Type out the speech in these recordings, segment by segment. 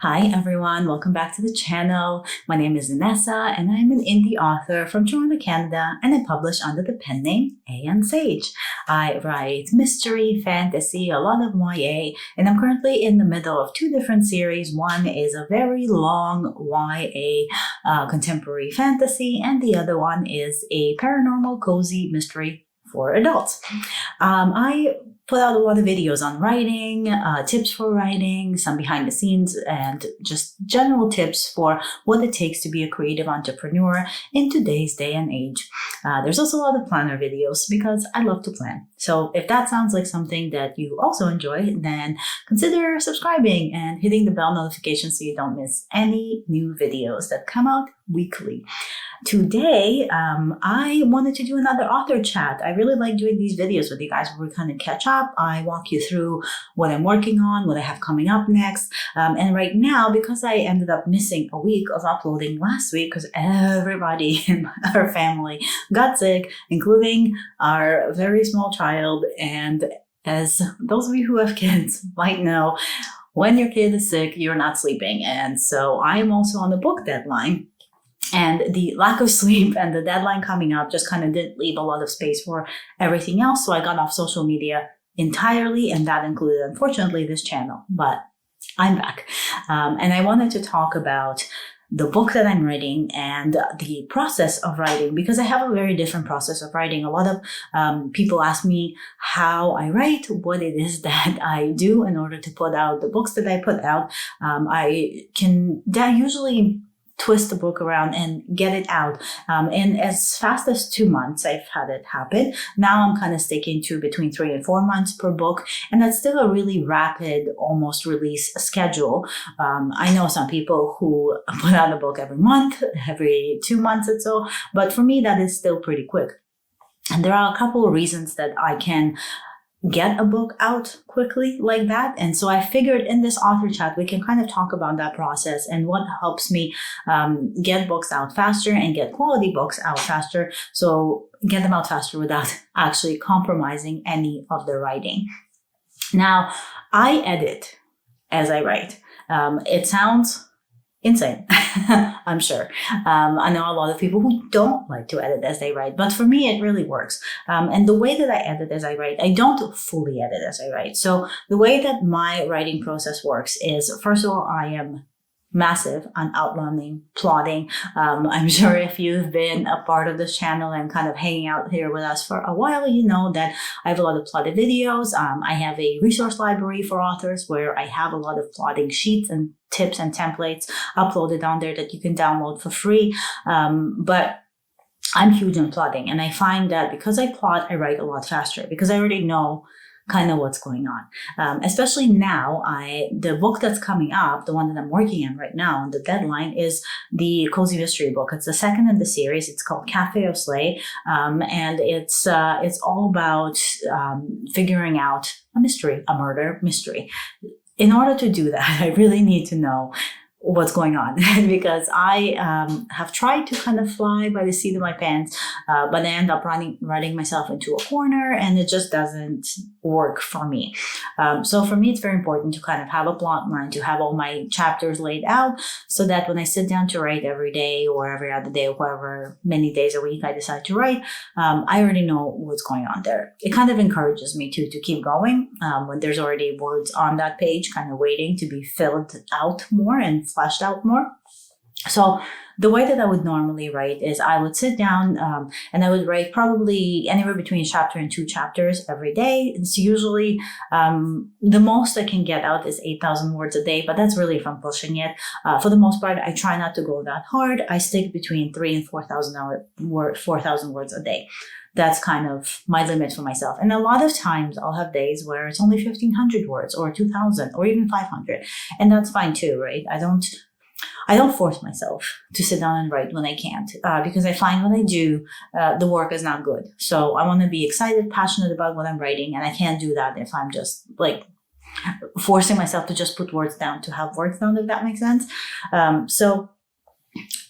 Hi everyone, welcome back to the channel. My name is Vanessa and I'm an indie author from Toronto, Canada, and I publish under the pen name A.N. Sage. I write mystery, fantasy, a lot of YA, and I'm currently in the middle of two different series. One is a very long YA contemporary fantasy, and the other one is a paranormal cozy mystery for adults. I put out a lot of videos on writing, tips for writing, some behind the scenes, and just general tips for what it takes to be a creative entrepreneur in today's day and age. There's also a lot of planner videos because I love to plan. So if that sounds like something that you also enjoy, then consider subscribing and hitting the bell notification so you don't miss any new videos that come out weekly. Today, I wanted to do another author chat. I really like doing these videos with you guys where we kind of catch up. I walk you through what I'm working on, what I have coming up next. And right now, because I ended up missing a week of uploading last week because everybody in our family got sick, including our very small child. And as those of you who have kids might know, when your kid is sick, you're not sleeping. And so I am also on the book deadline. And the lack of sleep and the deadline coming up just kind of didn't leave a lot of space for everything else. So I got off social media entirely, and that included, unfortunately, this channel. But I'm back. And I wanted to talk about the book that I'm writing and the process of writing, because I have a very different process of writing. A lot of people ask me how I write, what it is that I do in order to put out the books that I put out. That usually twist the book around and get it out. And as fast as 2 months, I've had it happen. Now I'm kind of sticking to between 3 and 4 months per book. And that's still a really rapid, almost release schedule. I know some people who put out a book every month, every 2 months or so. But for me, that is still pretty quick. And there are a couple of reasons that I can get a book out quickly like that. And so I figured in this author chat, we can kind of talk about that process and what helps me get books out faster and get quality books out faster. So get them out faster without actually compromising any of the writing. Now, I edit as I write. It sounds insane, I'm sure. I know a lot of people who don't like to edit as they write, but for me, it really works. And the way that I edit as I write, I don't fully edit as I write. So the way that my writing process works is, first of all, I am massive on outlining, plotting. I'm sure if you've been a part of this channel and kind of hanging out here with us for a while, you know that I have a lot of plotted videos. I have a resource library for authors where I have a lot of plotting sheets and tips and templates uploaded on there that you can download for free. But I'm huge on plotting, and I find that because I plot, I write a lot faster because I already know kind of what's going on. Especially now, the book that's coming up, the one that I'm working on right now, and the deadline is the cozy mystery book. It's the second in the series. It's called Cafe of Slay, and it's all about figuring out a mystery, a murder mystery. In order to do that, I really need to know what's going on because I have tried to kind of fly by the seat of my pants, but I end up running myself into a corner, and it just doesn't work for me. So for me, it's very important to kind of have a plot line, to have all my chapters laid out so that when I sit down to write every day or every other day or however many days a week I decide to write, I already know what's going on there. It kind of encourages me to keep going when there's already words on that page kind of waiting to be filled out more and fleshed out more. So the way that I would normally write is I would sit down and I would write probably anywhere between a chapter and 2 chapters every day. It's usually the most I can get out is 8,000 words a day, but that's really if I'm pushing it. For the most part, I try not to go that hard. I stick between 3,000 and 4,000 words a day. That's kind of my limit for myself. And a lot of times I'll have days where it's only 1,500 words or 2,000 or even 500. And that's fine too, right? I don't force myself to sit down and write when I can't, because I find when I do, the work is not good. So I want to be excited, passionate about what I'm writing, and I can't do that if I'm just like forcing myself to just put words down to have words down, if that makes sense. So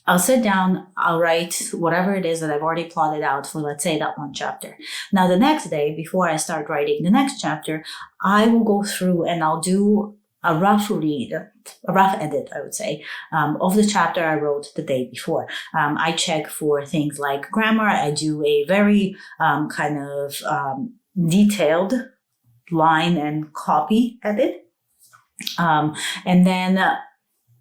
I'll sit down, I'll write whatever it is that I've already plotted out for, let's say, that one chapter. Now, the next day, before I start writing the next chapter, I will go through and I'll do a rough read, a rough edit, I would say, of the chapter I wrote the day before. I check for things like grammar. I do a very detailed line and copy edit. And then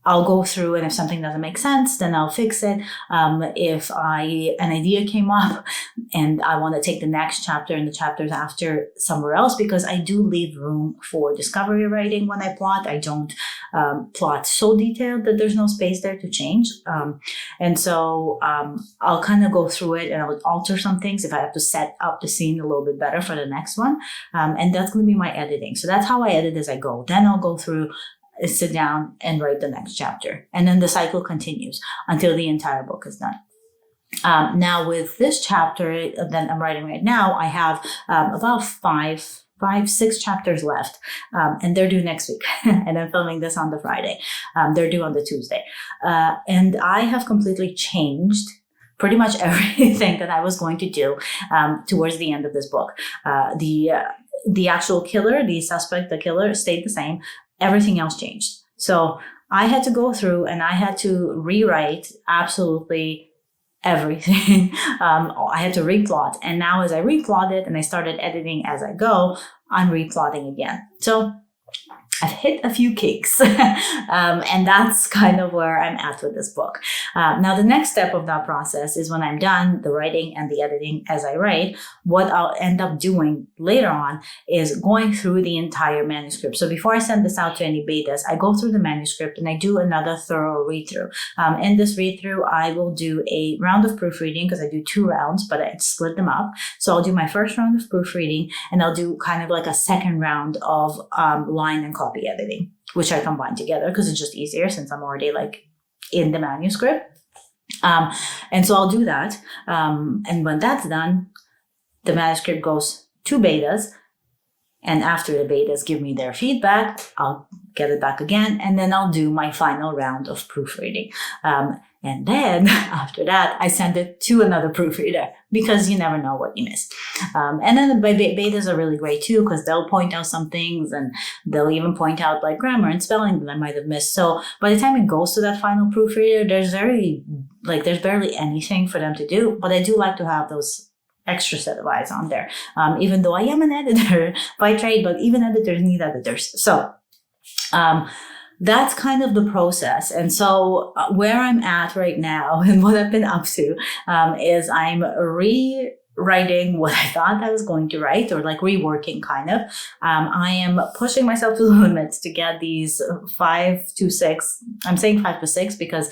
I'll go through, and if something doesn't make sense, then I'll fix it. If an idea came up and I want to take the next chapter and the chapters after somewhere else, because I do leave room for discovery writing when I plot. I don't plot so detailed that there's no space there to change. And so I'll kind of go through it and I'll alter some things if I have to set up the scene a little bit better for the next one. And that's going to be my editing. So that's how I edit as I go. Then I'll go through, sit down and write the next chapter. And then the cycle continues until the entire book is done. Now with this chapter that I'm writing right now, I have about 6 chapters left, and they're due next week. And I'm filming this on the Friday. They're due on the Tuesday. And I have completely changed pretty much everything that I was going to do towards the end of this book. The actual killer, the suspect, the killer stayed the same. Everything else changed. So I had to go through and I had to rewrite absolutely everything. I had to replot. And now as I replotted and I started editing as I go, I'm replotting again. So I've hit a few kinks, and that's kind of where I'm at with this book. Now, the next step of that process is when I'm done the writing and the editing as I write, what I'll end up doing later on is going through the entire manuscript. So before I send this out to any betas, I go through the manuscript and I do another thorough read-through. In this read-through, I will do a round of proofreading because I do 2 rounds, but I split them up. So I'll do my first round of proofreading and I'll do kind of like a second round of line and copy editing, which I combine together because it's just easier since I'm already like in the manuscript. And so I'll do that. And when that's done, the manuscript goes to betas. And after the betas give me their feedback, I'll get it back again. And then I'll do my final round of proofreading. And then after that, I send it to another proofreader because you never know what you miss. And then the betas are really great too because they'll point out some things and they'll even point out like grammar and spelling that I might have missed. So by the time it goes to that final proofreader, there's barely anything for them to do. But I do like to have those extra set of eyes on there, even though I am an editor by trade, but even editors need editors. So that's kind of the process. And so where I'm at right now and what I've been up to is I'm rewriting what I thought I was going to write, or like reworking kind of. I am pushing myself to the limits to get these 5 to 6. I'm saying 5 to 6 because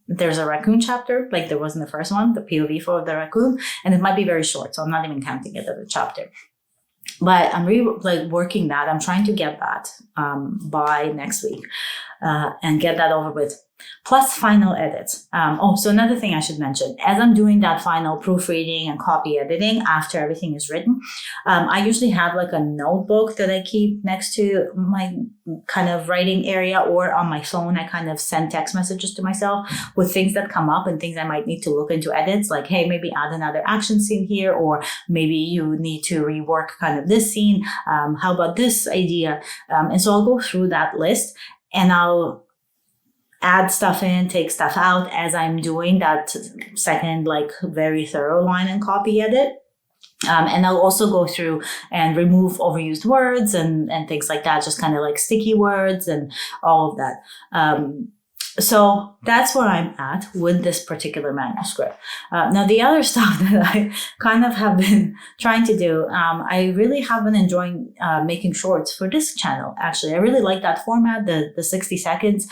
there's a raccoon chapter, like there was in the first one, the POV for the raccoon, and it might be very short, so I'm not even counting it as a chapter. But I'm working that. I'm trying to get that by next week and get that over with. Plus final edits. So another thing I should mention, as I'm doing that final proofreading and copy editing after everything is written, I usually have like a notebook that I keep next to my kind of writing area, or on my phone, I kind of send text messages to myself with things that come up and things I might need to look into edits, like, hey, maybe add another action scene here, or maybe you need to rework kind of this scene. How about this idea? And so I'll go through that list and I'll add stuff in, take stuff out as I'm doing that second, like very thorough line and copy edit. And I'll also go through and remove overused words and things like that, just kind of like sticky words and all of that. So that's where I'm at with this particular manuscript. Now, the other stuff that I kind of have been trying to do, I really have been enjoying making shorts for this channel, actually. I really like that format. The 60 seconds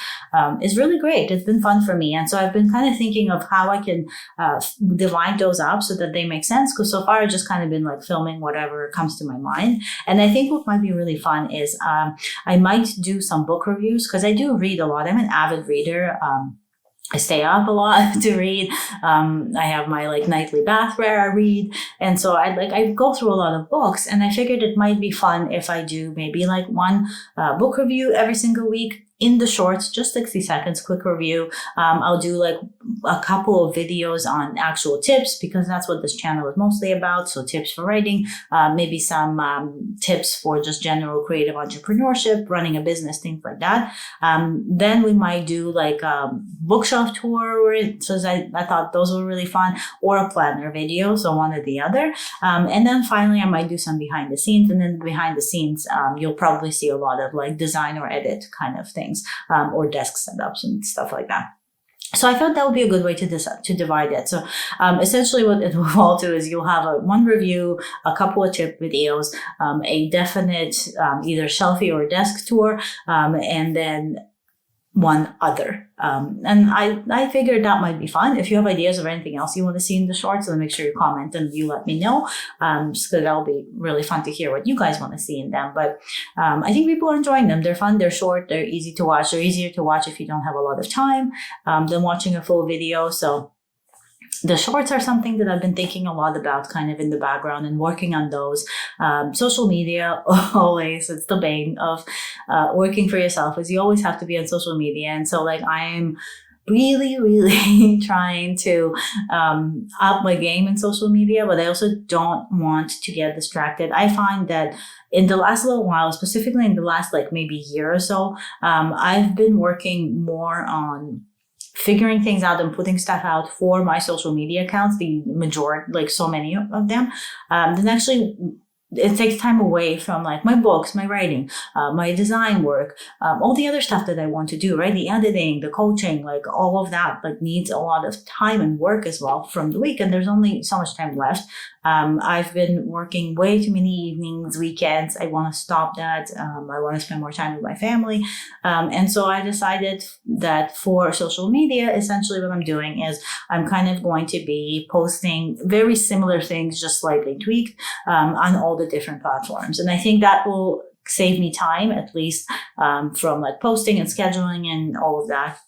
is really great. It's been fun for me. And so I've been kind of thinking of how I can divide those up so that they make sense, because so far I've just kind of been like filming whatever comes to my mind. And I think what might be really fun is I might do some book reviews, because I do read a lot. I'm an avid reader. I stay up a lot to read. I have my like nightly bath where I read. And so I go through a lot of books, and I figured it might be fun if I do maybe like one book review every single week in the shorts, just 60 seconds, quick review. I'll do like a couple of videos on actual tips, because that's what this channel is mostly about. So tips for writing, maybe some tips for just general creative entrepreneurship, running a business, things like that. Then we might do like a bookshelf tour, so I thought those were really fun, or a planner video, so one or the other. And then finally, I might do some behind the scenes, and then behind the scenes, you'll probably see a lot of like design or edit kind of things, or desk setups and stuff like that. So I thought that would be a good way to divide it. So essentially what it will fall to is you'll have one review, a couple of tip videos, a definite either shelfie or desk tour, and then one other. And I figured that might be fun. If you have ideas or anything else you want to see in the shorts, then make sure you comment and you let me know, just because that'll be really fun to hear what you guys want to see in them. But I think people are enjoying them. They're fun, they're short, they're easy to watch. They're easier to watch if you don't have a lot of time than watching a full video. So the shorts are something that I've been thinking a lot about, kind of in the background, and working on those. Social media, always, it's the bane of working for yourself, is you always have to be on social media. And so like I'm really trying to up my game in social media, but I also don't want to get distracted. I find that in the last little while, specifically in the last like maybe year or so, I've been working more on figuring things out and putting stuff out for my social media accounts, the majority, like so many of them, then actually it takes time away from like my books, my writing, my design work, all the other stuff that I want to do, right? The editing, the coaching, like all of that like needs a lot of time and work as well from the week. And there's only so much time left. I've been working way too many evenings, weekends. I want to stop that. I want to spend more time with my family. And so I decided that for social media, essentially what I'm doing is I'm kind of going to be posting very similar things, just slightly tweaked, on all the different platforms. And I think that will save me time, at least from like posting and scheduling and all of that.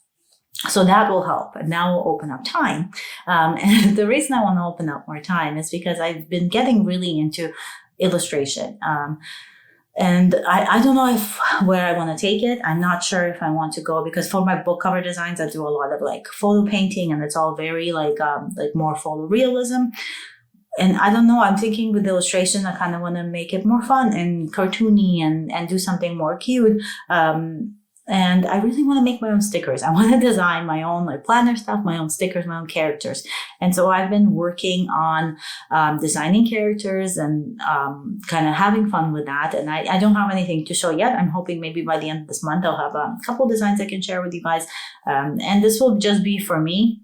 So that will help, and that will open up time. And the reason I want to open up more time is because I've been getting really into illustration. And I don't know where I want to take it. I'm not sure if I want to go, because for my book cover designs, I do a lot of like photo painting, and it's all very like more photorealism. And I don't know, I'm thinking with illustration, I kind of want to make it more fun and cartoony and do something more cute. And I really want to make my own stickers. I want to design my own like planner stuff, my own stickers, my own characters. And so I've been working on designing characters and kind of having fun with that. And I don't have anything to show yet. I'm hoping maybe by the end of this month, I'll have a couple designs I can share with you guys. And this will just be for me.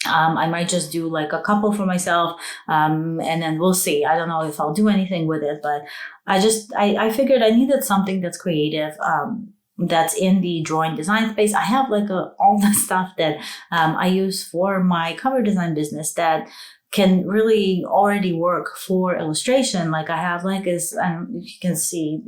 I might just do like a couple for myself, and then we'll see. I don't know if I'll do anything with it, but I figured I needed something that's creative, that's in the drawing design space. I have like all the stuff that I use for my cover design business that can really already work for illustration. Like I have like this, and you can see,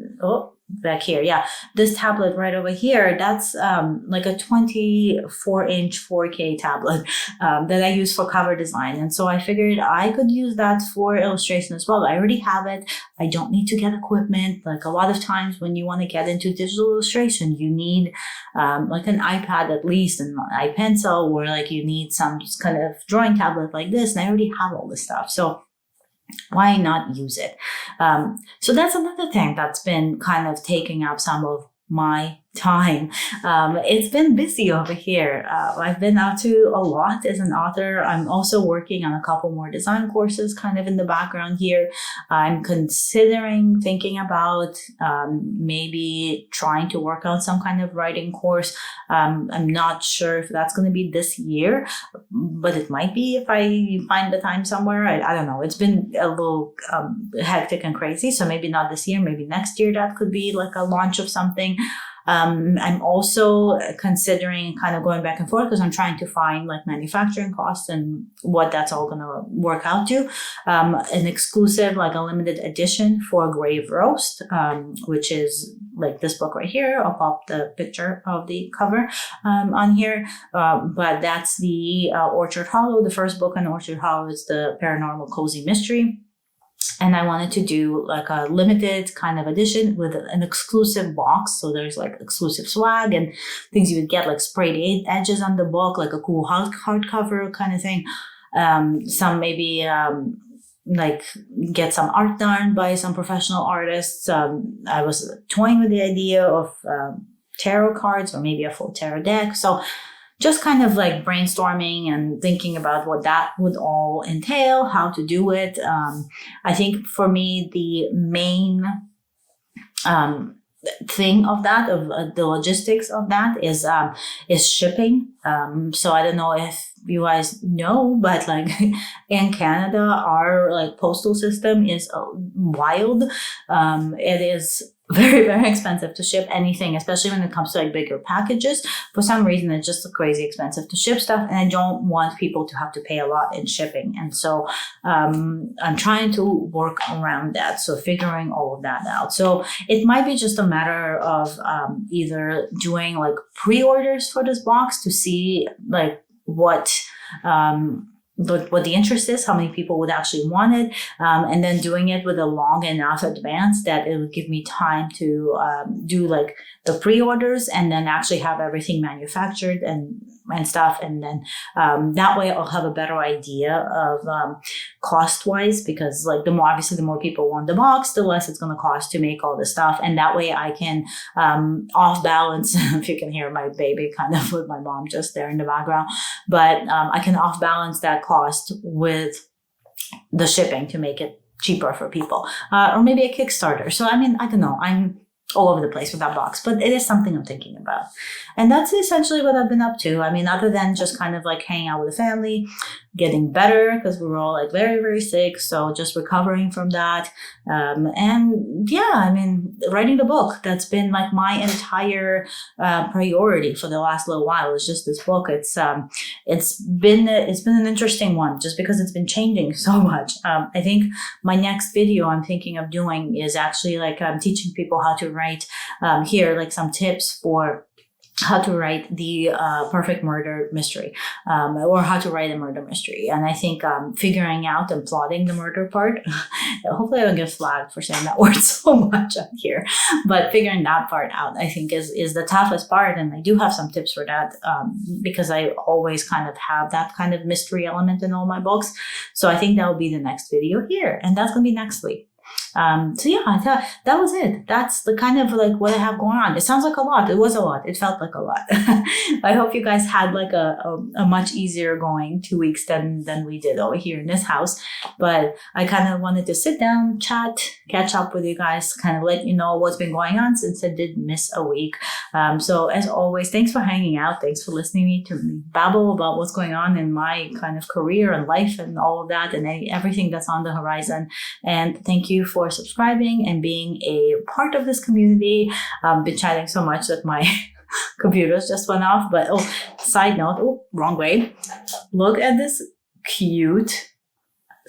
back here. Yeah. This tablet right over here, that's like a 24-inch 4K tablet that I use for cover design. And so I figured I could use that for illustration as well. I already have it. I don't need to get equipment. Like a lot of times when you want to get into digital illustration, you need like an iPad at least, and an iPencil, or like you need some kind of drawing tablet like this. And I already have all this stuff. So why not use it? So that's another thing that's been kind of taking up some of my time. It's been busy over here. I've been out to a lot as an author. I'm also working on a couple more design courses kind of in the background here. I'm thinking about maybe trying to work on some kind of writing course. I'm not sure if that's going to be this year, but it might be if I find the time somewhere. I don't know. It's been a little hectic and crazy. So maybe not this year, maybe next year that could be like a launch of something. I'm also considering kind of going back and forth because I'm trying to find like manufacturing costs and what that's all going to work out to. An exclusive, like a limited edition for Grave Roast, which is like this book right here. I'll pop the picture of the cover on here. But that's the Orchard Hollow. The first book on Orchard Hollow is the paranormal cozy mystery. And I wanted to do like a limited kind of edition with an exclusive box. So there's like exclusive swag and things you would get, like sprayed edges on the book, like a cool hardcover kind of thing. Some maybe like get some art done by some professional artists. I was toying with the idea of tarot cards or maybe a full tarot deck. So just kind of like brainstorming and thinking about what that would all entail, how to do it. I think for me, the main thing of that, of the logistics of that is shipping. So I don't know if you guys know, but like in Canada, our like postal system is wild. It is very, very expensive to ship anything, especially when it comes to like bigger packages. For some reason, it's just crazy expensive to ship stuff, and I don't want people to have to pay a lot in shipping. And so I'm trying to work around that. So figuring all of that out. So it might be just a matter of either doing like pre-orders for this box to see like what the interest is, how many people would actually want it, and then doing it with a long enough advance that it would give me time to do like the pre-orders and then actually have everything manufactured and stuff. And then that way I'll have a better idea of cost-wise, because like the more people want the box, the less it's going to cost to make all this stuff. And that way I can off balance, if you can hear my baby kind of with my mom just there in the background, but I can off balance that cost with the shipping to make it cheaper for people, or maybe a Kickstarter. So I mean, I don't know, I'm all over the place with that box, but it is something I'm thinking about. And that's essentially what I've been up to. I mean, other than just kind of like hanging out with the family, getting better because we were all like very, very sick. So just recovering from that. And yeah, I mean, writing the book, that's been like my entire priority for the last little while. It's just this book. It's been an interesting one just because it's been changing so much. I think my next video I'm thinking of doing is actually like teaching people how to write here, like some tips for how to write the perfect murder mystery, or how to write a murder mystery. And I think figuring out and plotting the murder part, hopefully I don't get flagged for saying that word so much up here, but figuring that part out, I think is the toughest part. And I do have some tips for that, because I always kind of have that kind of mystery element in all my books. So I think that will be the next video here, and that's going to be next week. So yeah, I thought that was it. That's the kind of like what I have going on. It sounds like a lot. It was a lot. It felt like a lot. I hope you guys had like a much easier going 2 weeks than we did over here in this house. But I kind of wanted to sit down, chat, catch up with you guys, kind of let you know what's been going on since I did miss a week. So as always, thanks for hanging out. Thanks for listening to me babble about what's going on in my kind of career and life and all of that and everything that's on the horizon. And thank you for subscribing and being a part of this community. Been chatting so much that my computers just went off. But side note, wrong way. Look at this cute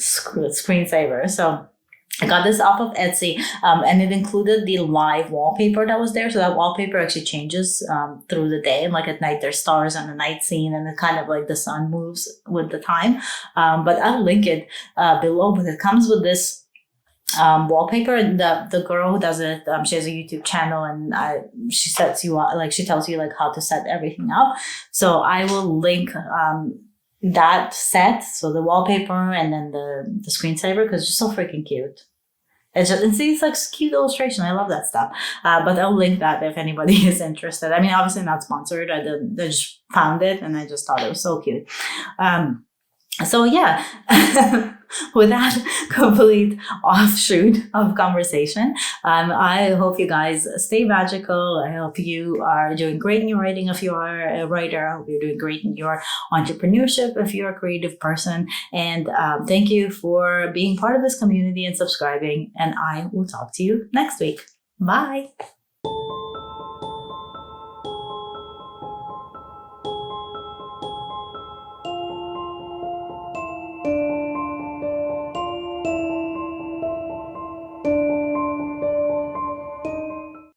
screensaver. So I got this off of Etsy, and it included the live wallpaper that was there. So that wallpaper actually changes through the day. And like at night, there's stars on the night scene, and it kind of like the sun moves with the time. But I'll link it below. But it comes with this wallpaper, and the girl who does it, she has a YouTube channel, and she sets you up, like she tells you like how to set everything up. So I will link that set, so the wallpaper and then the screensaver, because it's just so freaking cute. It's just, and see, it's like cute illustration. I love that stuff. But I'll link that if anybody is interested. I mean, obviously not sponsored. I just found it and I just thought it was so cute. So yeah, with that complete offshoot of conversation, I hope you guys stay magical. I hope you are doing great in your writing if you are a writer. I hope you're doing great in your entrepreneurship if you're a creative person. And thank you for being part of this community and subscribing. And I will talk to you next week. Bye.